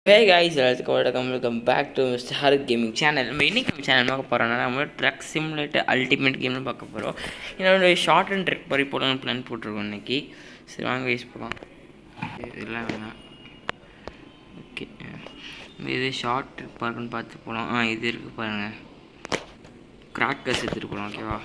Hey guys welcome back to mister Harith gaming channel. நம்ம இன்றைக்கி channel பார்க்க போகிறோம்னா நம்ம ட்ரக் சிமுலேட்டர் அல்டிமேட் கேம்னு பார்க்க போகிறோம். என்னோட ஷார்ட் அண்ட் ட்ரக் மாதிரி போடலாம்னு பிளான் போட்டிருக்கோம் இன்றைக்கி. சரி வாங்க கைஸ் போகலாம். இதெல்லாம் வேணாம். ஓகே, இது ஷார்ட் ட்ரிப் பார்க்குன்னு பார்த்து போகலாம். இது இருக்குது பாருங்கள், கிராக்கர்ஸ் எடுத்துகிட்டு போகலாம். ஓகேவா,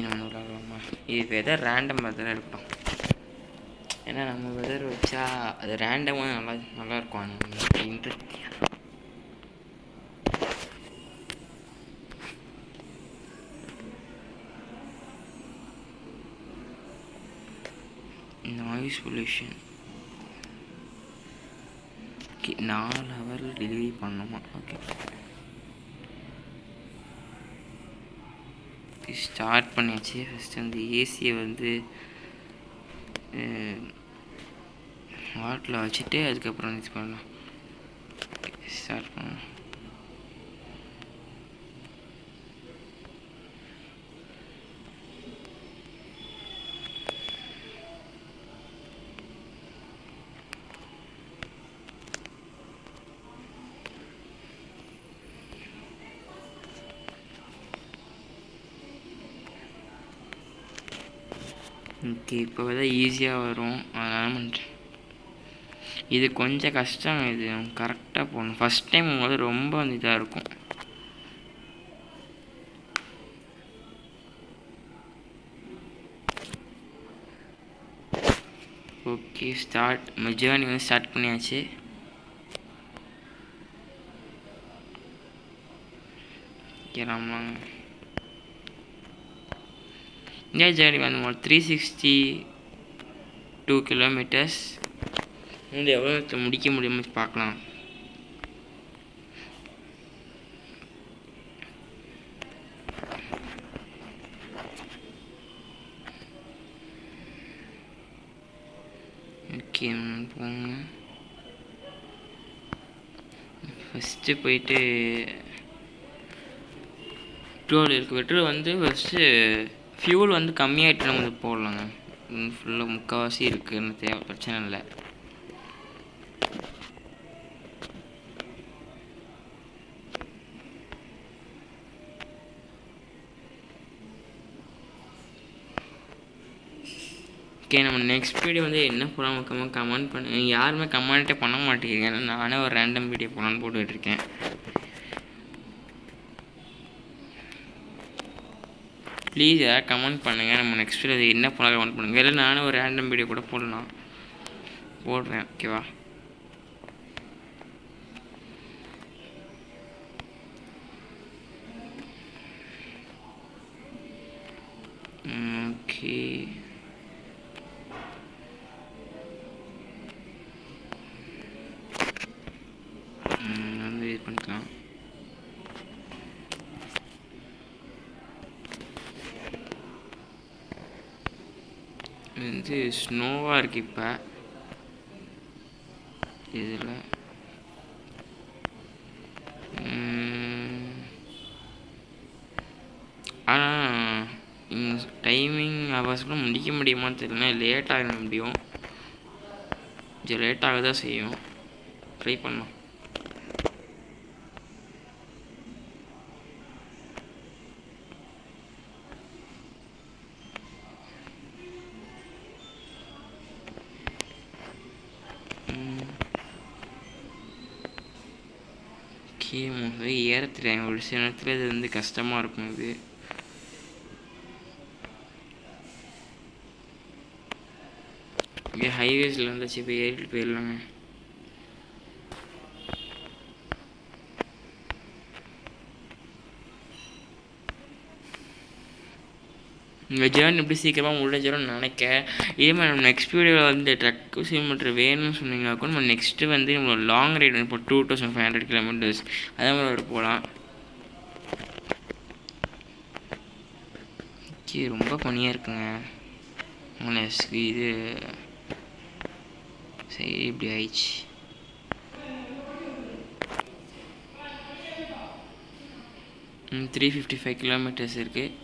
நம்ம விளாடலாமா? இது வெதர் ரேண்டம் வெதராக இருக்கட்டும். ஏன்னா நம்ம வெதர் வச்சா அது ரேண்டமாக நல்லாயிருக்கும். இன்ட்ரெஸ்டிங்காக நாய்ஸ் பொல்யூஷன். ஓகே, 4 ஹவரில் டெலிவரி பண்ணணுமா? ஓகே, ஸ்டார்ட் பண்ணியாச்சு. ஃபஸ்ட்டு வந்து ஏசியை வந்து வாட்டில் வச்சுட்டு அதுக்கப்புறம் யூஸ் பண்ணலாம். ஸ்டார்ட் பண்ணலாம். ஓகே, இப்போ தான் ஈஸியாக வரும், அதனால் பண்ணுறேன். இது கொஞ்சம் கஷ்டம். இது கரெக்டாக போகணும். ஃபஸ்ட் டைம் போது ரொம்ப வந்து இதாக இருக்கும். ஓகே, ஜேர்னி வந்து ஸ்டார்ட் பண்ணியாச்சு. கேட்கலாமா? இந்த ஜேர்னி வந்து 362 கிலோமீட்டர்ஸ். வந்து எவ்வளோ முடிக்க முடியுமோ பார்க்கலாம். ஓகே போங்க. ஃபஸ்ட்டு போயிட்டு பெட்ரோல் இருக்குது. பெட்ரோல் வந்து ஃபஸ்ட்டு ஃபியூல் வந்து கம்மியாகிட்டு நம்ம போடலாங்க. ஃபுல்லாக முக்கால்வாசி இருக்குதுன்னு தேவை, பிரச்சனை இல்லை. ஓகே, நம்ம நெக்ஸ்ட் வீடியோ வந்து என்ன போகலாம் கமெண்ட் பண்ணு. யாருமே கமெண்ட்டே பண்ண மாட்டேங்கிறீங்க. நானே ஒரு ரேண்டம் வீடியோ போகலான்னு போட்டுக்கிட்டுருக்கேன். ப்ளீஸ் யாராவது கமெண்ட் பண்ணுங்கள். நம்ம நெக்ஸ்ட் வீடியோ என்ன போகலாம் கமெண்ட் பண்ணுங்கள். இல்லை நானும் ஒரு ரேண்டம் வீடியோ கூட போடுறேன். ஓகேவா? ஓகே, வந்து இது பண்ணிக்கலாம். வந்து ஸ்னோவாக இருக்குது இப்போ இதில். ஆனால் டைமிங் அவர்ஸ்லாம் முடிக்க முடியுமான்னு தெரியல. லேட்டாக முடியும், கொஞ்சம் லேட்டாக தான் செய்யும். ட்ரை பண்ணலாம். ஓகே, முதல்ல ஏற தெரியும். ஒரு சில நேரத்தில் இது வந்து கஷ்டமாக இருக்கும். இது இங்கே ஹைவேஸில் வந்துச்சு. இப்போ ஏறிட்டு போயிடலாங்க. இந்த ஜேர்னி எப்படி சீக்கிரமாக முடிஞ்சிடும்னு நினைக்கிறேன். இதே மாதிரி நம்ம நெக்ஸ்ட் வீடியோவில் வந்து ட்ரக் சிமுலேட்டர் வேணும்னு சொன்னீங்கன்னா கூட நம்ம நெக்ஸ்ட்டு வந்து நம்மளோட லாங் ரைடு வந்து இப்போ 2500 கிலோமீட்டர்ஸ் அதே மாதிரி போகலாம். ஓகே, ரொம்ப பனியாக இருக்குங்க. இது சரி இப்படி ஆயிடுச்சு. 355 கிலோமீட்டர்ஸ் இருக்குது.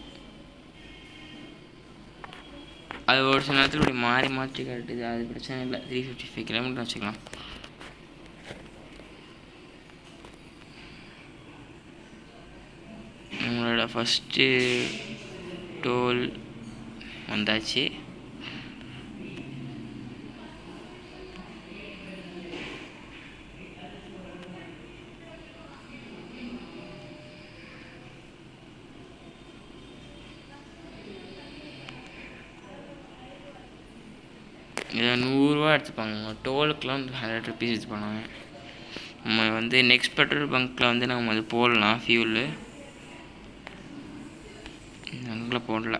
அது ஒரு சில நேரத்தில் இப்படி மாறி மாற்றி காட்டுது, அது பிரச்சனை இல்லை. 355 கிலோமீட்டர் வச்சுக்கலாம். நம்மளோட ஃபஸ்ட்டு டோல் வந்தாச்சு. இதை 100 ரூபா எடுத்துப்பாங்க. டோலுக்கெலாம் வந்து 100 ருபீஸ் இது பண்ணுவாங்க. நம்ம வந்து நெக்ஸ்ட் பெட்ரோல் பங்க்கில் வந்து நம்ம அது போடலாம். ஃபியூலு அங்கே போடல.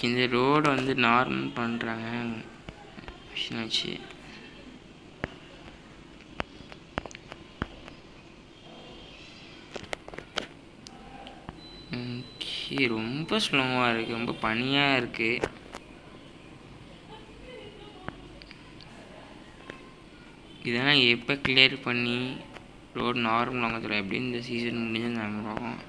இந்த ரோடு வந்து நார்மல் பண்ணுறாங்க மிஷின் வச்சு. ரொம்ப ஸ்லோவாக இருக்குது, ரொம்ப பனியாக இருக்குது. இதெல்லாம் எப்போ கிளியர் பண்ணி ரோடு நார்மல் வாங்கத்தில் எப்படி இந்த சீசன் முடிஞ்சு நம்ம பார்ப்போம்.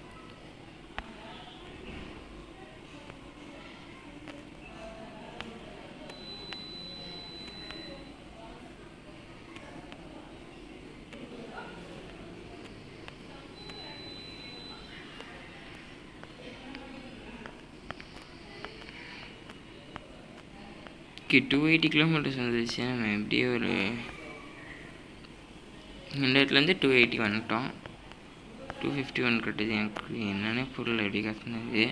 ஓகே, 280 கிலோமீட்டர்ஸ் வந்துருச்சு. நம்ம எப்படியே ஒரு இந்த இடத்துலேருந்து 280 வந்துட்டோம். 251 கட்டுது. எனக்கு என்னென்ன பொருள் எப்படி கட்டினது.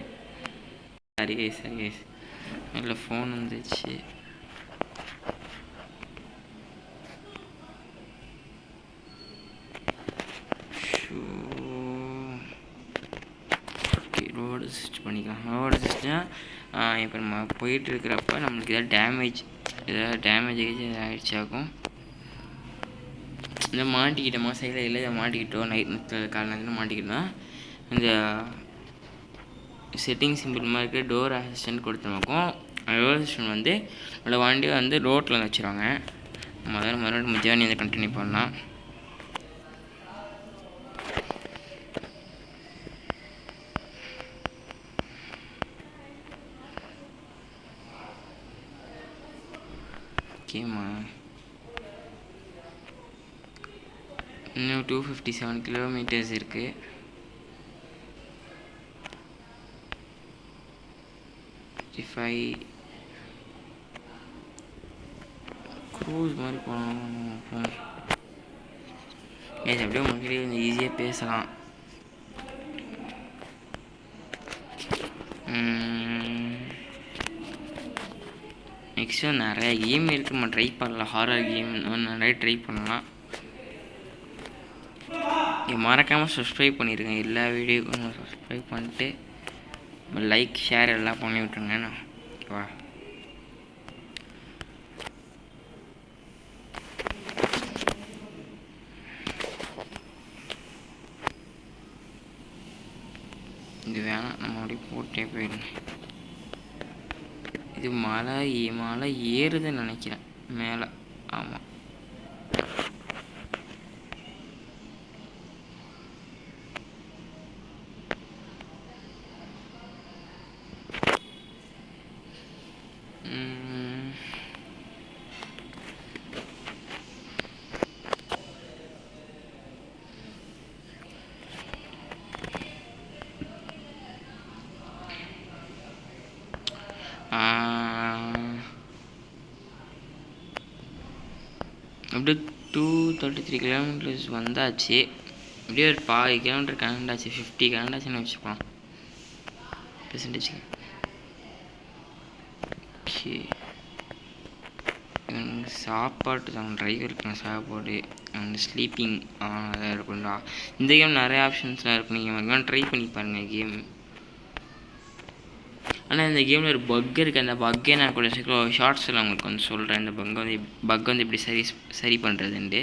சரி சரி இல்லை, ஃபோன் வந்துச்சு. ஓகே, ரோடு ஸ்டிச் பண்ணிக்கலாம். ரோடு ஸ்டிச்னா இப்போ நம்ம போயிட்டுருக்கிறப்ப நம்மளுக்கு ஏதாவது டேமேஜ் ஆகிடுச்சாக்கும். இந்த மாட்டிக்கிட்டோமா சைடில் இல்லை, இதை மாட்டிக்கிட்டோம். நைட் காலை நேரத்தில் மாட்டிக்கிட்டோம்னா இந்த செட்டிங் சிம்பிள் மாதிரி இருக்க டோர் அசிஸ்டன்ட் கொடுத்துருக்கோம். டோர் அசிஸ்டன்ட் வந்து நம்மளோட வண்டியை வந்து ரோட்டில் வச்சுருவாங்க. மறுபடியும் ஜேர்னி வந்து கண்டினியூ பண்ணலாம். ஓகேம்மா, இன்னும் 257 கிலோமீட்டர்ஸ் இருக்குது. க்ரூஸ் மாதிரி போகணும். அப்படியே உங்ககிட்ட கொஞ்சம் ஈஸியாக பேசலாம். நெக்ஸ்ட்டு நிறைய கேம் இருக்குது, நம்ம ட்ரை பண்ணலாம். ஹாரர் கேம் நிறைய ட்ரை பண்ணலாம். மறக்காமல் சப்ஸ்கிரைப் பண்ணியிருக்கேன். எல்லா வீடியோக்கும் சப்ஸ்கிரைப் பண்ணிட்டு லைக் ஷேர் எல்லாம் பண்ணி விட்ருங்க. ஓகேவா? இது வேணாம், நம்ம அப்படியே போட்டே போயிடணும். இது மலை ஏறுதுன்னு நினைக்கிறேன் மேலே. ஆமாம், அப்படியே 233 கிலோமீட்டர்ஸ் வந்தாச்சு. அப்படியே ஒரு 10 கிலோமீட்டர் கனண்டாச்சு. 50 கனண்டாச்சுன்னு வச்சுக்கலாம் பெர்சன்டேஜ். ஓகே, சாப்பாடு தான் டிரைவருக்கு சாப்பாடு அண்ட் ஸ்லீப்பிங் அதான் இருக்கும்டா. இந்த கேம் நிறைய ஆப்ஷன்ஸ்லாம் இருக்கும். நீங்கள் ட்ரை பண்ணி பாருங்கள் கேம். ஆனால் இந்த கேமில் ஒரு பக் இருக்குது. அந்த பக்கே நான் கூட ஷார்ட்ஸில் உங்களுக்கு வந்து சொல்கிறேன். இந்த பக் வந்து இப்படி சரி பண்ணுறதுன்ட்டு.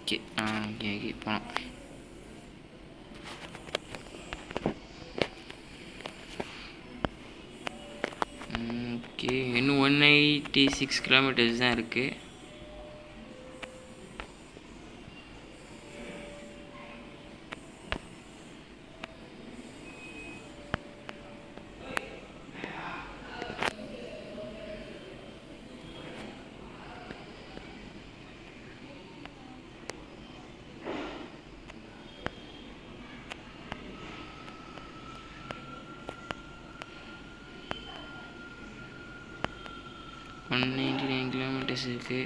ஓகே ஓகே ஓகே போனோம். ஓகே இன்னும் 186 கிலோமீட்டர்ஸ் தான் இருக்குது. இருக்குது.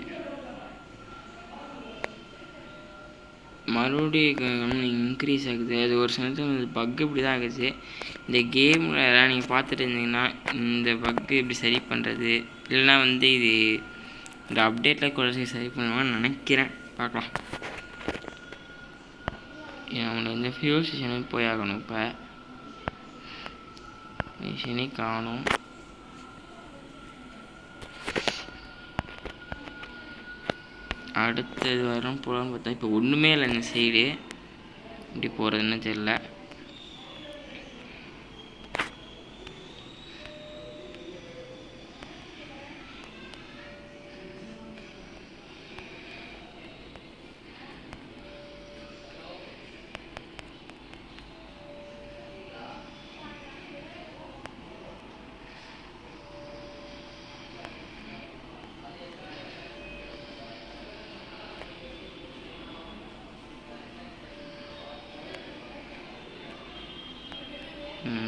மறுபடியும் இன்க்ரீஸ் ஆகுது. அது ஒரு சமயத்தில் பக் இப்படி தான் ஆகுது. இந்த கேமில் எல்லாம் நீங்கள் பார்த்துட்டு இருந்தீங்கன்னா இந்த பக்கு இப்படி சரி பண்ணுறது இல்லைன்னா வந்து இது இந்த அப்டேட்டில் கூட சரி பண்ணுவான்னு நினைக்கிறேன். பார்க்கலாம். அவனுக்கு வந்து ஃபியூல் ஸ்டேஷனுக்கு போய் ஆகணும். இப்போ மிஷினே காணும். அடுத்தது வரும் போகலான்னு பார்த்தா இப்போ ஒன்றுமே இல்லை. இந்த சைடு இப்படி போகிறதுன்னு தெரியல.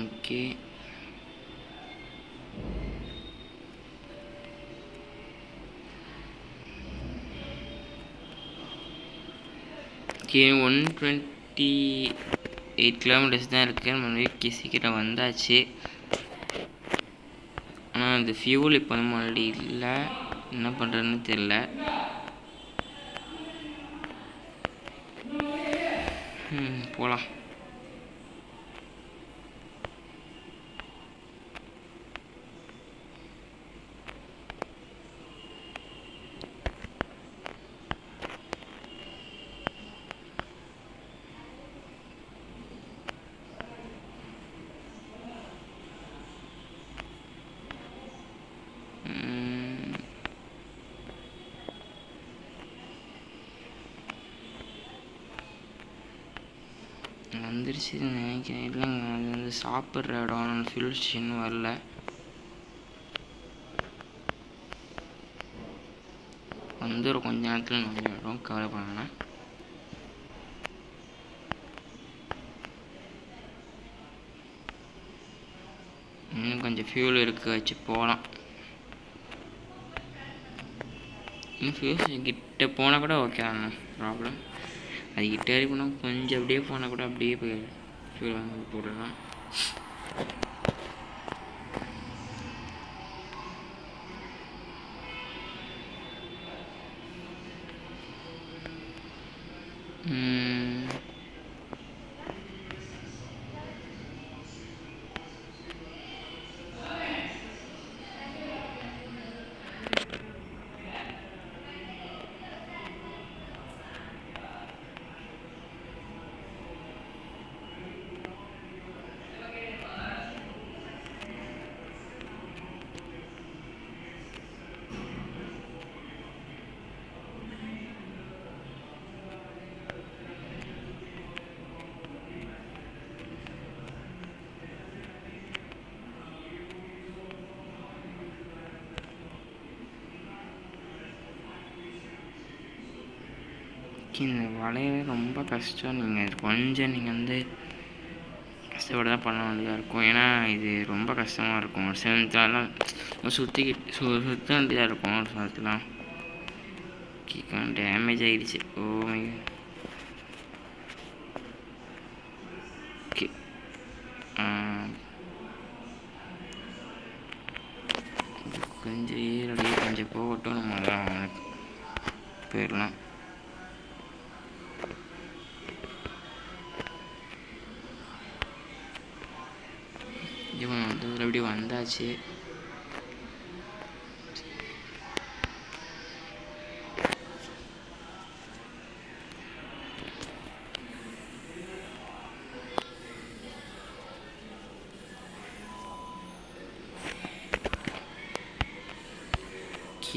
ஓகே ஓகே 128 கிலோமீட்டர்ஸ் தான் இருக்குது. நம்ம வீட்டுக்கு சீக்கிரம் வந்தாச்சு. ஆனால் அந்த ஃபியூல் இப்போ நம்ம ஆல்ரெடி இல்லை. என்ன பண்ணுறதுன்னு தெரியல. போகலாம். வந்துருச்சுன்னு நினைக்கிறேன். இல்லைங்க, அது வந்து சாப்பிட்ற இடம் ஃபியூல் ஸ்டேஷன் வரல. வந்துடும் கொஞ்ச நேரத்தில் வந்துடும், கவலை பண்ணேன். இன்னும் கொஞ்சம் ஃபியூல் இருக்க வச்சு போகலாம். இன்னும் ஃபியூல் ஸ்டேஷன் கிட்ட போனால் கூட ஓகே தாங்க, ப்ராப்ளம். அது கிட்ட ஏறி போனால் கொஞ்சம் அப்படியே போனால் கூட அப்படியே போய் ஃபியூல் வாங்கி போடலாம். இந்த வளையவே ரொம்ப கஷ்டம். நீங்கள் கொஞ்சம் நீங்கள் வந்து கஷ்டப்பட்டு தான் பண்ண வேண்டியதாக இருக்கும். ஏன்னா இது ரொம்ப கஷ்டமாக இருக்கும். ஒரு சமயத்துலலாம் சுற்ற வேண்டியதாக இருக்கும். ஒரு சமயத்துலாம் டேமேஜ் ஆகிடுச்சு. ஓ கொஞ்சம் ஏறடி கொஞ்சம் போகட்டும், நம்ம தான் போயிடலாம். இவன் வந்து எப்படி வந்தாச்சு.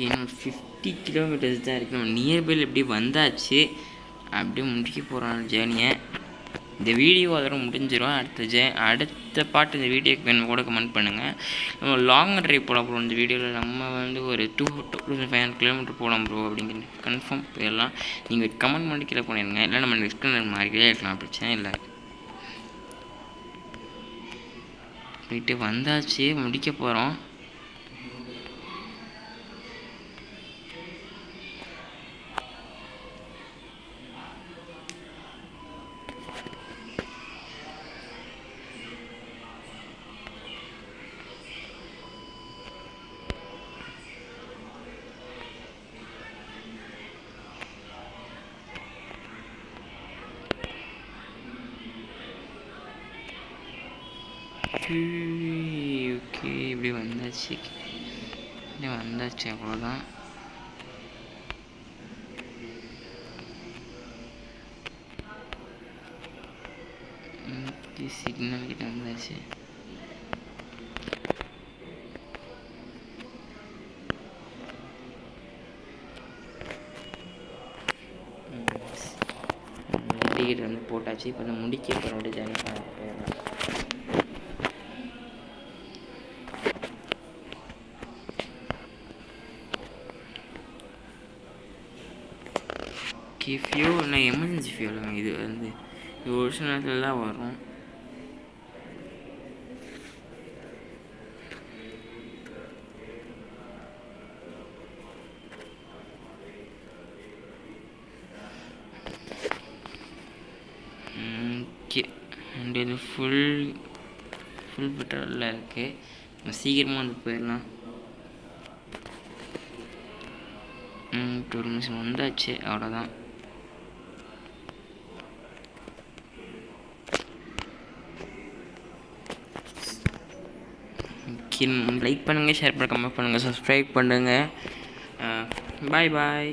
இன்னும் 50 கிலோமீட்டர்ஸ் தான் இருக்குது. நம்ம நியர்பையில் எப்படி வந்தாச்சு. அப்படியே முடிக்க போகிறோம் ஜேர்னியை. இந்த வீடியோ அதோட முடிஞ்சிடும். அடுத்த பாட்டு இந்த வீடியோக்கு வேணும் கூட கமெண்ட் பண்ணுங்கள். நம்ம லாங் ட்ரைவ் போகலாம் ப்ரோ. இந்த வீடியோவில் நம்ம வந்து ஒரு 2500 கிலோமீட்டர் போகலாம் ப்ரோ அப்படிங்கிற கன்ஃபார்ம் போயிடலாம். நீங்கள் கமெண்ட் பண்ணி கீழே பண்ணிடுங்க. இல்லை நம்ம நெக்ஸ்ட் மாறிக்கிட்டே இருக்கலாம், பிரச்சனை இல்லை. போயிட்டு வந்தாச்சு, முடிக்க போகிறோம். ஓகே, இப்படி வந்தாச்சு அவ்வளோதான். சிக்னல் கிட்ட வந்தாச்சு. டிக்கெட் வந்து போட்டாச்சு. இப்போ வந்து முடிக்க போகிற ஜாயின் போயிடலாம். ஃபியூல் நான் எமர்ஜென்சி ஃபியூல் இது வந்து ஒரு சில நேரத்தில் தான் வரும். ஓகே, அண்ட் இது ஃபுல் பெட்ரோலில் இருக்குது. சீக்கிரமாக வந்து போயிடலாம். 2 நிமிஷம் வந்தாச்சு, அவ்வளோதான். லைக் பண்ணுங்கள், ஷேர் பண்ணுங்கள், கமெண்ட் பண்ணுங்கள், சப்ஸ்கிரைப் பண்ணுங்கள். பாய்.